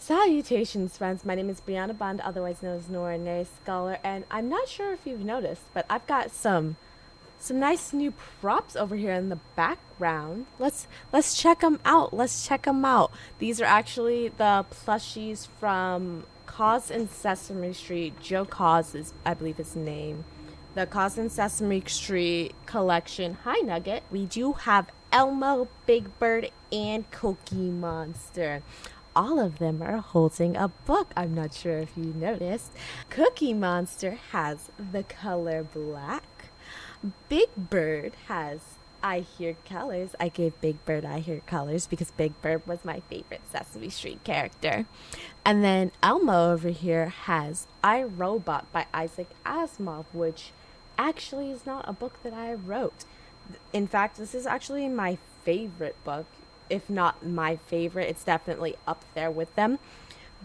Salutations, friends. My name is Brianna Bond, otherwise known as Nora Nary Scholar, and I'm not sure if you've noticed, but I've got some nice new props over here in the background. Let's check them out. Let's check them out. These are actually the plushies from Cause and Sesame Street. Joe Cause is, I believe, his name. The Cause and Sesame Street collection. Hi, Nugget. We do have Elmo, Big Bird, and Cookie Monster. All of them are holding a book. I'm not sure if you noticed. Cookie Monster has the color black. Big Bird has I Hear Colors. I gave Big Bird I Hear Colors because Big Bird was my favorite Sesame Street character. And then Elmo over here has I, Robot by Isaac Asimov, which actually is not a book that I wrote. In fact, this is actually my favorite book. If not my favorite, it's definitely up there with them.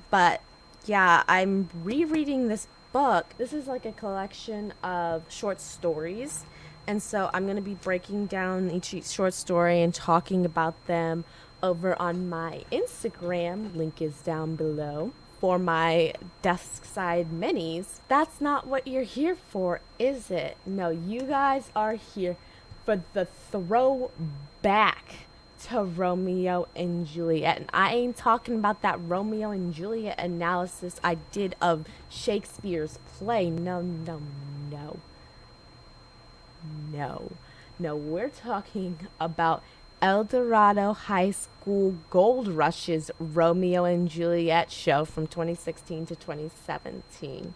But yeah, I'm rereading this book. This is like a collection of short stories. And so I'm going to be breaking down each short story and talking about them over on my Instagram. Link is down below. For my desk side minis. That's not what you're here for, is it? No, you guys are here for the throwback to Romeo and Juliet. And I ain't talking about that Romeo and Juliet analysis I did of Shakespeare's play. No, no, no. No. No, we're talking about Eldorado High School Gold Rush's Romeo and Juliet show from 2016 to 2017.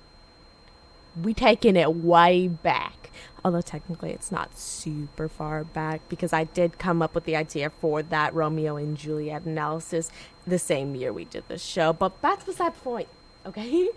We taking it way back, although technically it's not super far back because I did come up with the idea for that Romeo and Juliet analysis the same year we did the show, but that's beside the point, okay?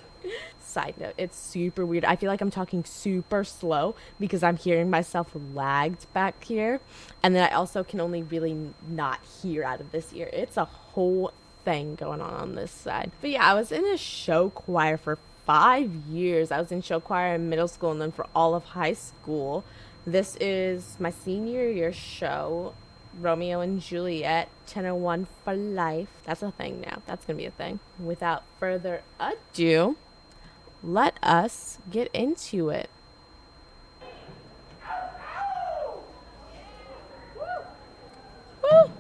Side note, it's super weird. I feel like I'm talking super slow because I'm hearing myself lagged back here, and then I also can only really not hear out of this ear. It's a whole thing going on this side. But yeah, I was in a show choir for 5 years. I was in show choir in middle school and then for all of high school. This is my senior year show, Romeo and Juliet, 1001 for life. That's a thing now. That's going to be a thing. Without further ado, let us get into it. Woo!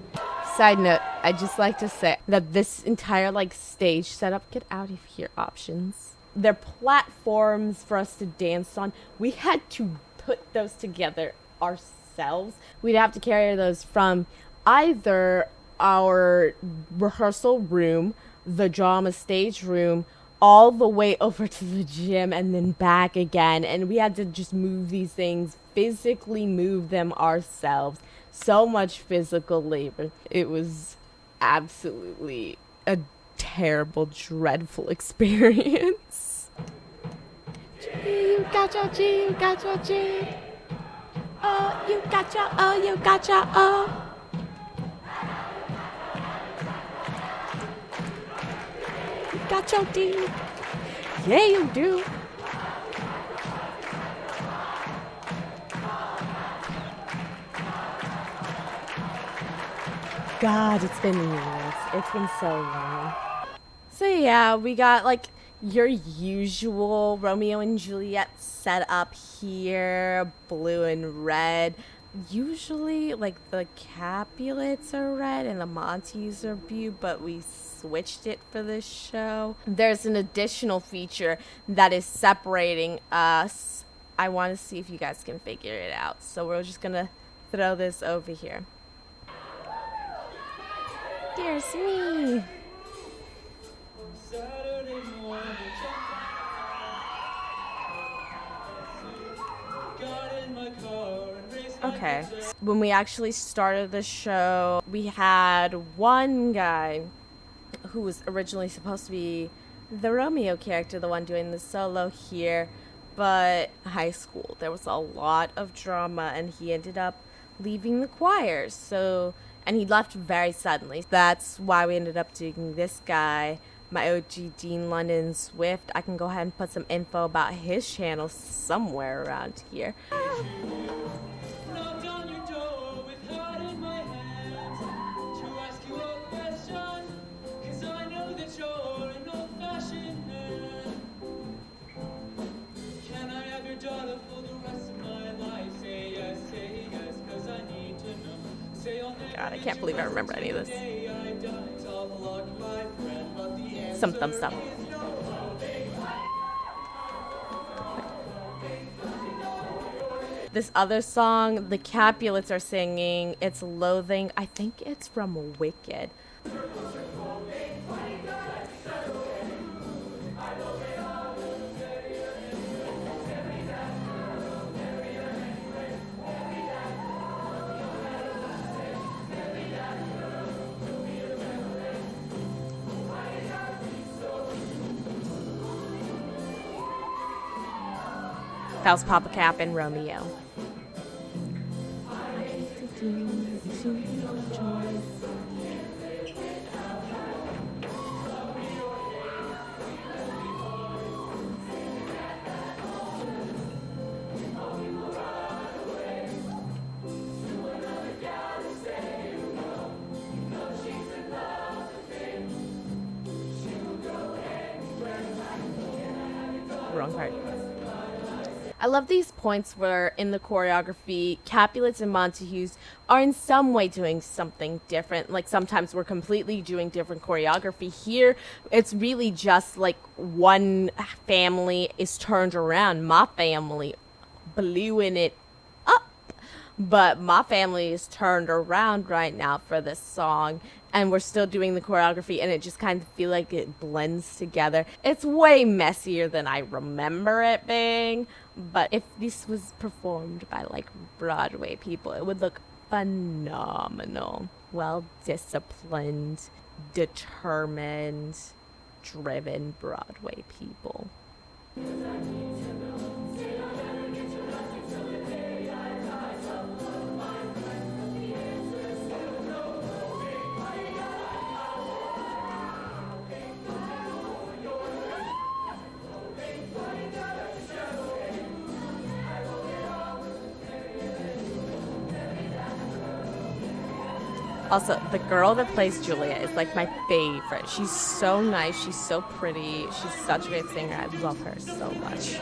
Side note, I just like to say that this entire stage setup, get out of here options. They're platforms for us to dance on. We had to put those together ourselves. We'd have to carry those from either our rehearsal room, the drama stage room, all the way over to the gym and then back again. And we had to just move these things, physically move them ourselves. So much physical labor. It was absolutely a terrible, dreadful experience. G, you got your G, you got your G. Oh, you got your O, you got your O. You got your D. Yeah, you do. God, it's been years. It's been so long. So yeah, we got your usual Romeo and Juliet setup here, blue and red. Usually the Capulets are red and the Montes are blue, but we switched it for this show. There's an additional feature that is separating us. I want to see if you guys can figure it out. So we're just gonna throw this over here. There's me. Okay, when we actually started the show, we had one guy who was originally supposed to be the Romeo character, the one doing the solo here, but high school, there was a lot of drama and he ended up leaving the choir, and he left very suddenly. That's why we ended up doing this guy, my OG Dean London Swift. I can go ahead and put some info about his channel somewhere around here. I can't believe I remember any of this. Some thumb stuff. This other song, the Capulets are singing, it's Loathing. I think it's from Wicked. That was Papa Cap and Romeo. Wrong part. I love these points where in the choreography, Capulets and Montagues are in some way doing something different. Like sometimes we're completely doing different choreography. Here, it's really just like one family is turned around. My family blew in it up. But my family is turned around right now for this song. And we're still doing the choreography, and it just kind of feel like it blends together. It's way messier than I remember it being, but if this was performed by like Broadway people, it would look phenomenal. Well disciplined, determined, driven Broadway people. Also, the girl that plays Juliet is like my favorite. She's so nice. She's so pretty. She's such a great singer. I love her so much.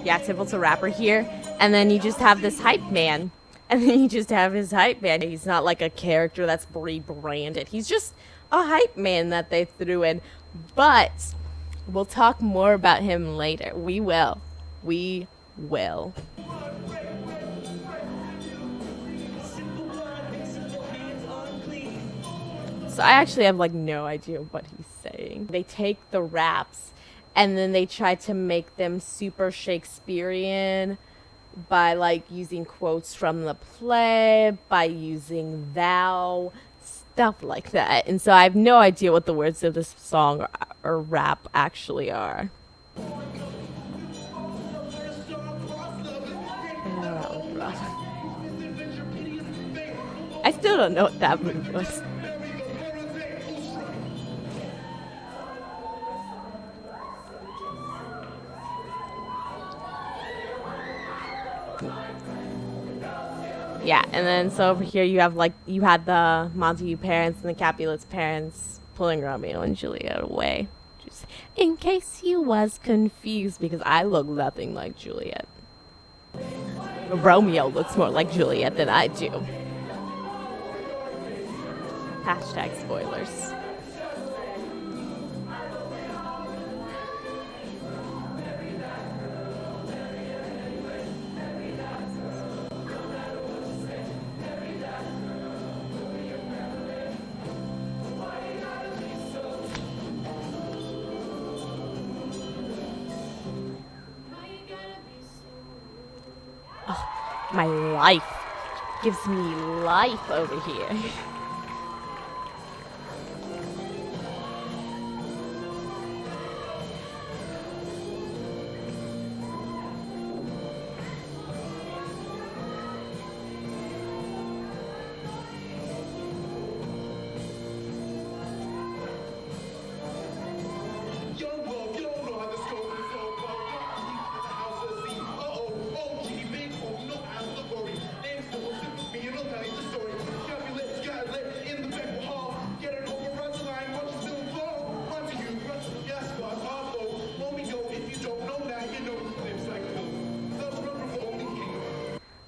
Yeah, Tybalt's a rapper here. And then you just have this hype man. And then you just have his hype man. He's not like a character that's rebranded. He's just a hype man that they threw in. But we'll talk more about him later. We will. We will. So I actually have like no idea what he's saying. They take the raps and then they try to make them super Shakespearean by like using quotes from the play, by using thou, stuff like that. And so I have no idea what the words of this song or rap actually are. I still don't know what that movie was. Yeah, and then so over here you have like, you had the Montague parents and the Capulets parents pulling Romeo and Juliet away. Just in case you was confused, because I look nothing like Juliet. Romeo looks more like Juliet than I do. Hashtag spoilers. My life gives me life over here.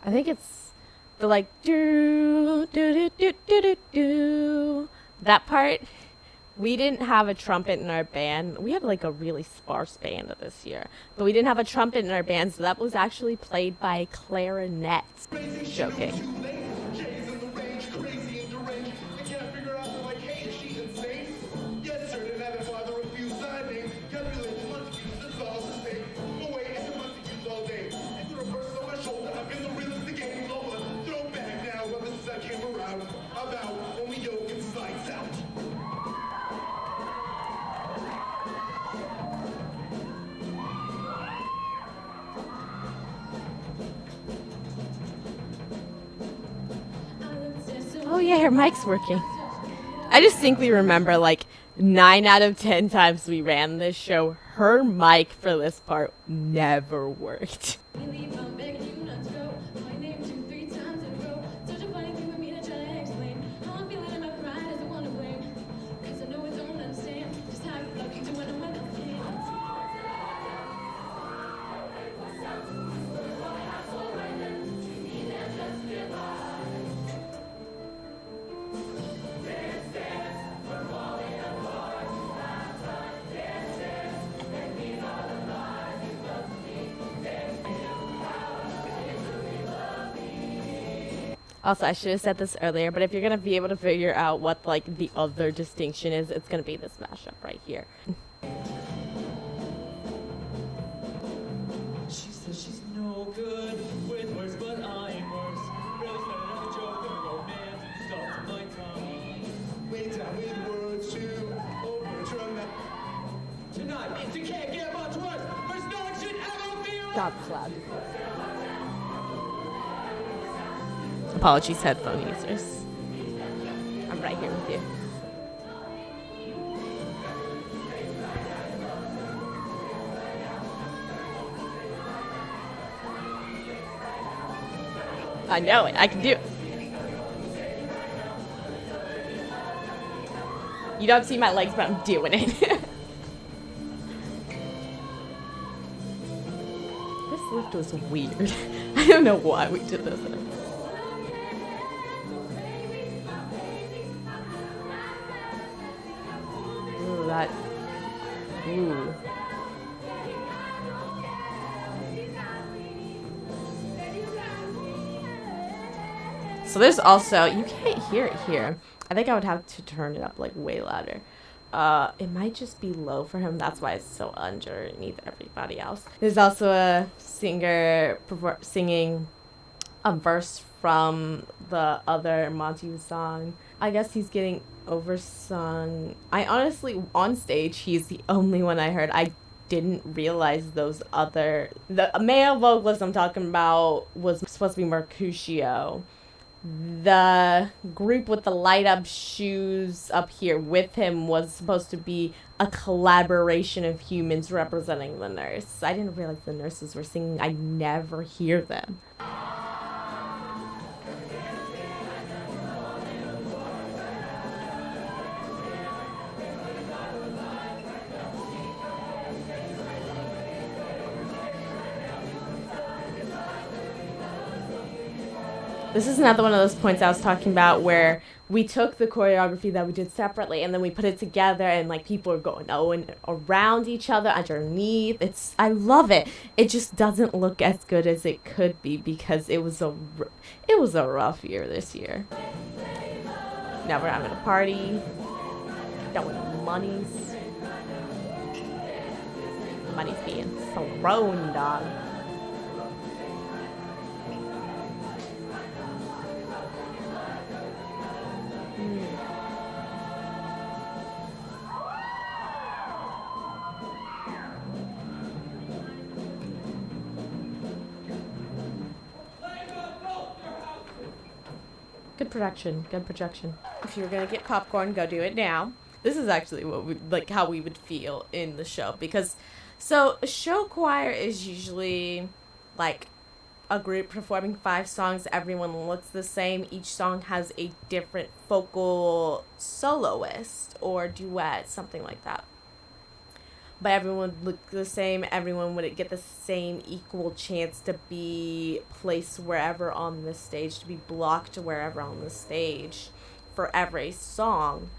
I think it's the like do do do do do do do. That part. We didn't have a trumpet in our band. We had like a really sparse band this year, but we didn't have a trumpet in our band, so that was actually played by a clarinet. Joking. Oh yeah, her mic's working. I distinctly remember like 9 out of 10 times we ran this show, her mic for this part never worked. Also, I should have said this earlier, but if you're gonna be able to figure out what like the other distinction is, it's gonna be this mashup right here. She says she's no good with words, but I'm worse. Really started out a joke of a romance and stuck to my tongue. Way down with words to overdrum that. Tonight, it can't get much worse. There's no one should ever feel. That's loud. Apologies, headphone users. I'm right here with you. I know it. I can do it. You don't see my legs, but I'm doing it. This lift was weird. I don't know why we did this. Ooh, that. Ooh. So there's also, you can't hear it here. I think I would have to turn it up like way louder. It might just be low for him. That's why it's so underneath everybody else. There's also a singer singing a verse from the other Monty song. I guess he's getting oversung. I honestly, on stage, he's the only one I heard. I didn't realize those other... The male vocalist I'm talking about was supposed to be Mercutio. The group with the light up shoes up here with him was supposed to be a collaboration of humans representing the nurse. I didn't realize the nurses were singing. I never hear them. This is another one of those points I was talking about where we took the choreography that we did separately and then we put it together and like people are going around each other, underneath. I love it. It just doesn't look as good as it could be because it was a rough year this year. Now we're having a party. Throwing monies. Money's being thrown, dog. Good production, good projection. If you're gonna get popcorn, go do it now. This is actually how we would feel in the show because, so a show choir is usually like a group performing 5 songs. Everyone looks the same. Each song has a different vocal soloist or duet, something like that. but everyone would look the same. Everyone would get the same equal chance to be placed wherever on the stage, to be blocked wherever on the stage for every song.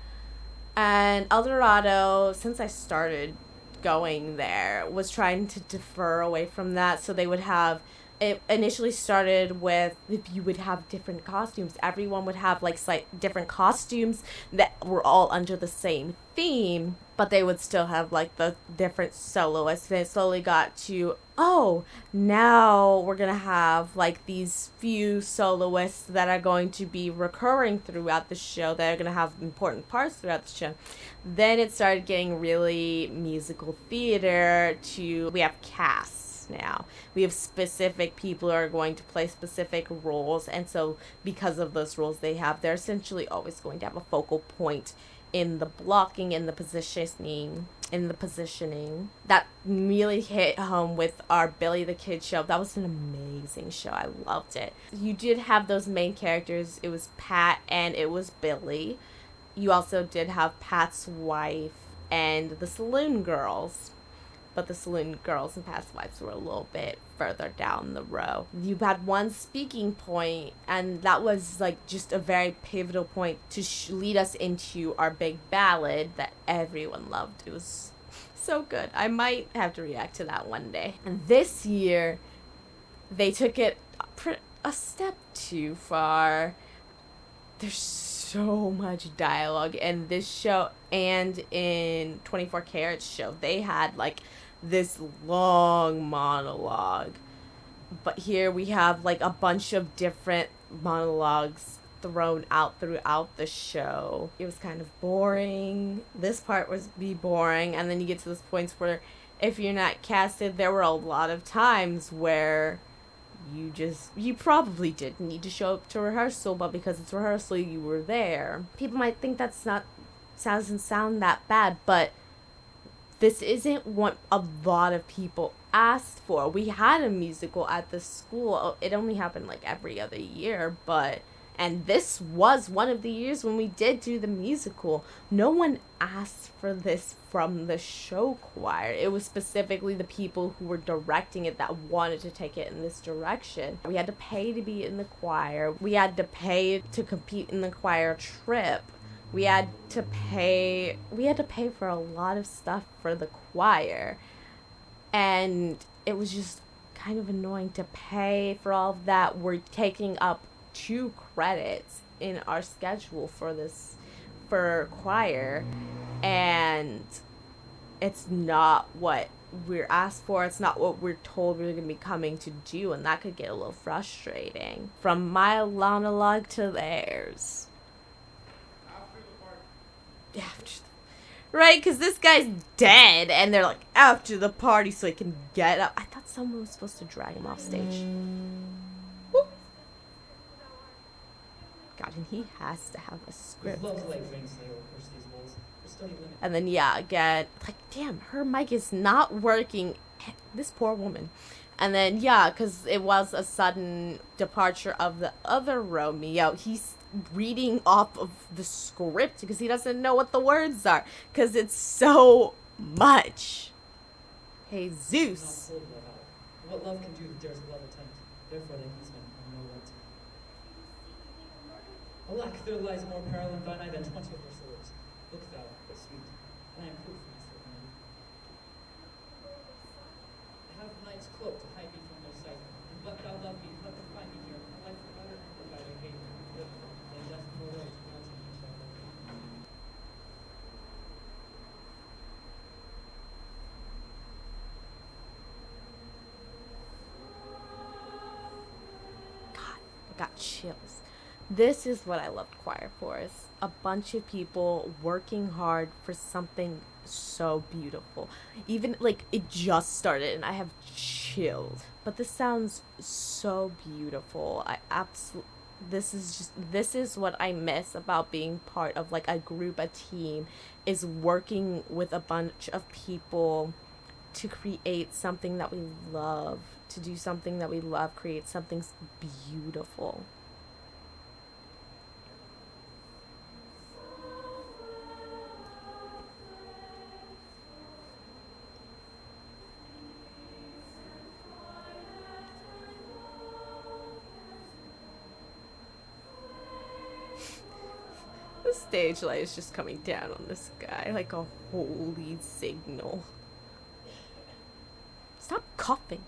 And Eldorado, since I started going there, was trying to defer away from that. So they would have, it initially started with, if you would have different costumes, everyone would have like different costumes that were all under the same theme, but they would still have like the different soloists. And it slowly got to, oh, now we're gonna have like these few soloists that are going to be recurring throughout the show, that are gonna have important parts throughout the show. Then it started getting really musical theater to, we have casts now. We have specific people who are going to play specific roles, and so because of those roles they have, they're essentially always going to have a focal point in the blocking, in the positioning. That really hit home with our Billy the Kid show. That was an amazing show. I loved it. You did have those main characters. It was Pat and it was Billy. You also did have Pat's wife and the saloon girls. But the saloon girls and Pat's wives were a little bit further down the row. You had one speaking point, and that was like just a very pivotal point to lead us into our big ballad that everyone loved. It was so good. I might have to react to that one day. And this year, they took it a step too far. There's so much dialogue in this show and in 24 Karat's show. They had like this long monologue, but here we have like a bunch of different monologues thrown out throughout the show. It was kind of boring. This part was boring, and then you get to those points where if you're not casted, there were a lot of times where you probably didn't need to show up to rehearsal, but because it's rehearsal you were there. People might think doesn't sound that bad, but this isn't what a lot of people asked for. We had a musical at the school. It only happened like every other year, and this was one of the years when we did do the musical. No one asked for this from the show choir. It was specifically the people who were directing it that wanted to take it in this direction. We had to pay to be in the choir. We had to pay to compete in the choir trip. We had to pay for a lot of stuff for the choir. And it was just kind of annoying to pay for all of that. We're taking up 2 credits in our schedule for choir, and it's not what we're asked for. It's not what we're told we're going to be coming to do, and that could get a little frustrating. From my monologue to theirs. After right, because this guy's dead, and they're like, after the party so he can get up. I thought someone was supposed to drag him off stage. Woo. God, and he has to have a script. And then, yeah, again, like, damn, her mic is not working. This poor woman. And then, yeah, because it was a sudden departure of the other Romeo. He's reading off of the script because he doesn't know what the words are, because it's so much. Hey, Zeus. What love can do, dares love attempt. Therefore, like these men, I know what to. Alack, there lies more peril in thine eye than 20 of her swords. Look thou, but sweet, and I am proof for myself. I have night's cloak to hide me from their sight, and but thou love me, let them find me here. My life for utter and by their hate, then death no way to melting me shall love. God, I got chills. This is what I loved choir for, is a bunch of people working hard for something so beautiful. Even like it just started and I have chills. But this sounds so beautiful. This is what I miss about being part of like a group, a team, is working with a bunch of people to create something that we love, to do something that we love, create something beautiful. stage light is just coming down on this guy like a holy signal. Stop coughing.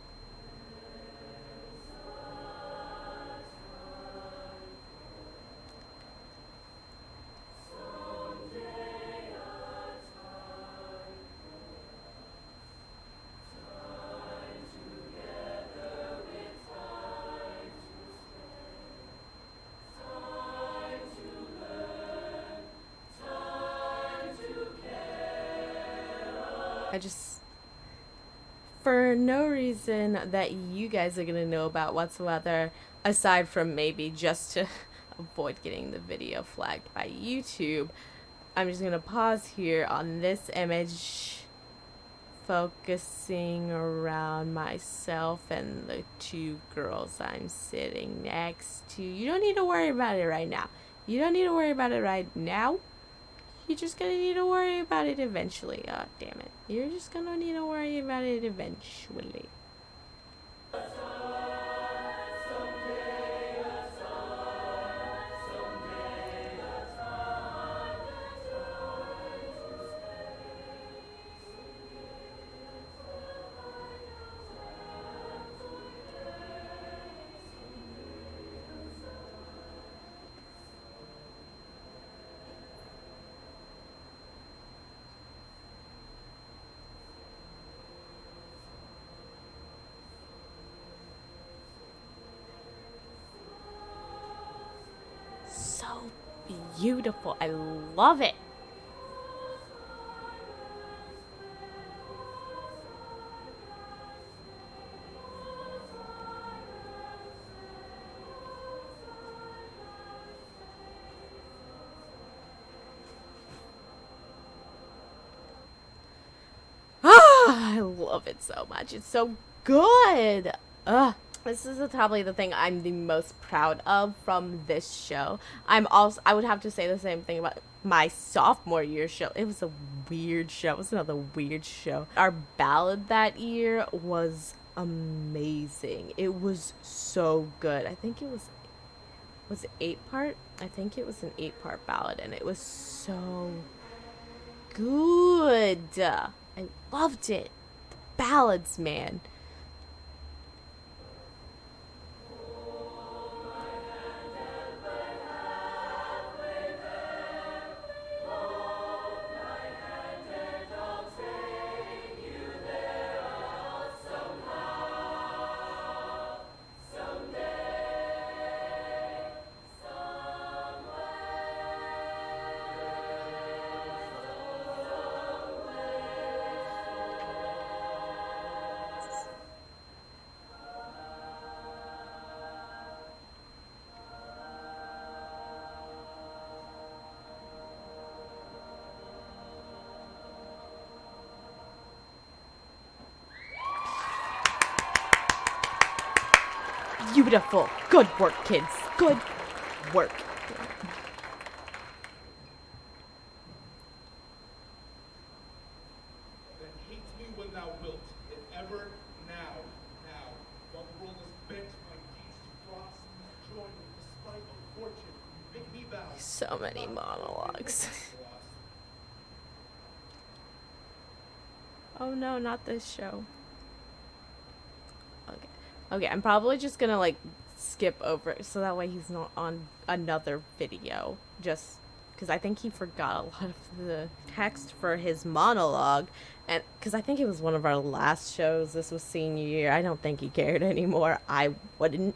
I just, for no reason that you guys are gonna know about whatsoever, aside from maybe just to avoid getting the video flagged by YouTube, I'm just gonna pause here on this image, focusing around myself and the two girls I'm sitting next to. You don't need to worry about it right now. You don't need to worry about it right now. You're just gonna need to worry about it eventually. Oh, damn it. You're just gonna need to worry about it eventually. So beautiful. I love it. I love it so much. It's so good. This is probably the thing I'm the most proud of from this show. I would have to say the same thing about my sophomore year show. It was a weird show. It was another weird show. Our ballad that year was amazing. It was so good. I think it was it 8-part? I think it was an 8-part ballad, and it was so good. I loved it. The ballads, man. Beautiful. Good work, kids. Good work. That hates me when thou wilt, if ever now, while the world is bent my deeds to frost, join with the spite of fortune, make me vow. So many monologues. Oh no, not this show. Okay, I'm probably just gonna like skip over it so that way he's not on another video, just because I think he forgot a lot of the text for his monologue, and because I think it was one of our last shows. This was senior year. I don't think he cared anymore. I wouldn't.